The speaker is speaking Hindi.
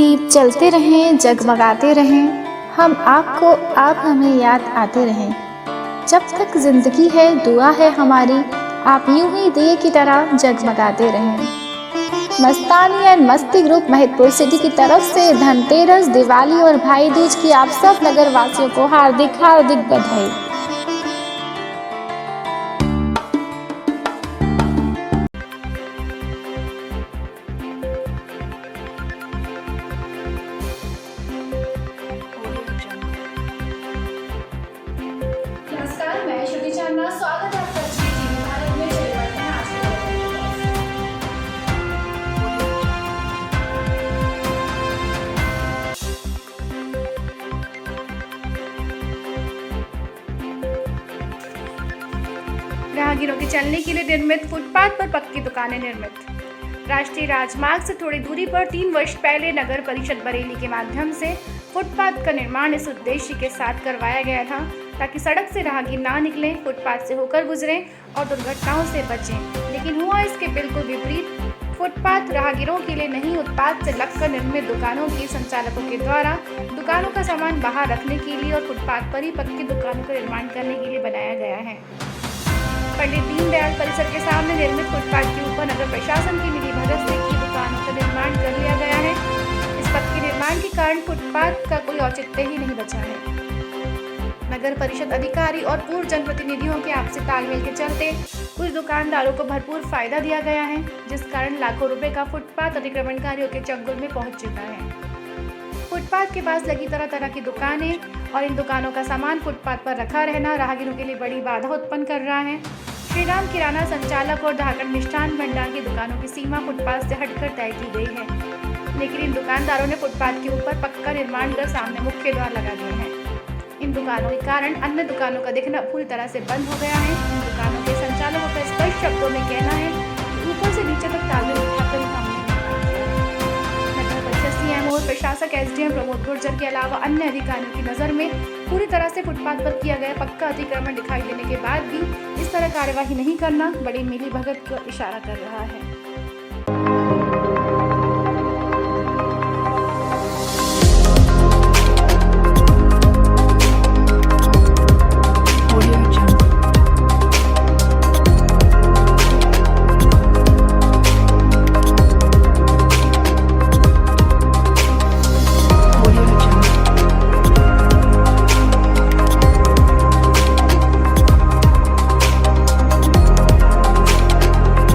दीप जलते रहें, जगमगाते रहें, हम आपको, आप हमें याद आते रहें। जब तक जिंदगी है दुआ है हमारी, आप यूं ही दिए की तरह जगमगाते रहें। मस्तानी एंड मस्ती ग्रुप महिदपुर सिटी की तरफ से धनतेरस, दिवाली और भाई दूज की आप सब नगर वासियों को हार्दिक हार्दिक बधाई। नमस्कार, मैं श्रुति चांदना। स्वागत है आपका जी टीवी भारत में। चलिए बढ़ते हैं आज के राहगीरों के चलने के लिए निर्मित फुटपाथ पर पक्की दुकानें निर्मित। राष्ट्रीय राजमार्ग से थोड़ी दूरी पर 3 वर्ष पहले नगर परिषद बरेली के माध्यम से फुटपाथ का निर्माण इस उद्देश्य के साथ करवाया गया था ताकि सड़क से राहगीर ना निकलें, फुटपाथ से होकर गुजरें और दुर्घटनाओं से बचें। लेकिन हुआ इसके बिल्कुल विपरीत। फुटपाथ राहगीरों के लिए नहीं, उत्पाद से लगकर निर्मित दुकानों के संचालकों के द्वारा दुकानों का सामान बाहर रखने के लिए और फुटपाथ पर ही पक्की दुकानों का निर्माण करने के लिए बनाया गया है। पंडित दीनदयाल परिसर के सामने निर्मित फुटपाथ के ऊपर नगर प्रशासन की मिलीभगत से की दुकानों का निर्माण कर लिया गया है। इस पक्के निर्माण के कारण फुटपाथ का कोई औचित्य ही नहीं बचा है। नगर परिषद अधिकारी और पूर्व जनप्रतिनिधियों के आपसी तालमेल के चलते कुछ दुकानदारों को भरपूर फायदा दिया गया है, जिस कारण लाखों रुपए का फुटपाथ अतिक्रमणकारियों के चंगुल में पहुंच चुका है। फुटपाथ के पास लगी तरह तरह की दुकानें और इन दुकानों का सामान फुटपाथ पर रखा रहना राहगीरों के लिए बड़ी बाधा उत्पन्न कर रहा है। श्री राम किराना संचालक और धाकड़ मिष्ठान भंडार की दुकानों की सीमा फुटपाथ से हटकर तय की गई है, लेकिन इन दुकानदारों ने फुटपाथ के ऊपर पक्का निर्माण कर सामने मुख्य द्वार लगा दिए हैं। इन दुकानों के कारण अन्य दुकानों का दिखना पूरी तरह से बंद हो गया है। इन दुकानों के संचालकों का स्पष्ट शब्दों में कहना है कि ऊपर से नीचे तक ताले उठाकर ही काम नगर परिषद सीएम और प्रशासक एसडीएम प्रमोद गुर्जर के अलावा अन्य अधिकारियों की नजर में पूरी तरह से फुटपाथ पर किया गया पक्का अतिक्रमण दिखाई देने के बाद भी इस तरह कार्यवाही नहीं करना बड़ी मिलीभगत का इशारा कर रहा है।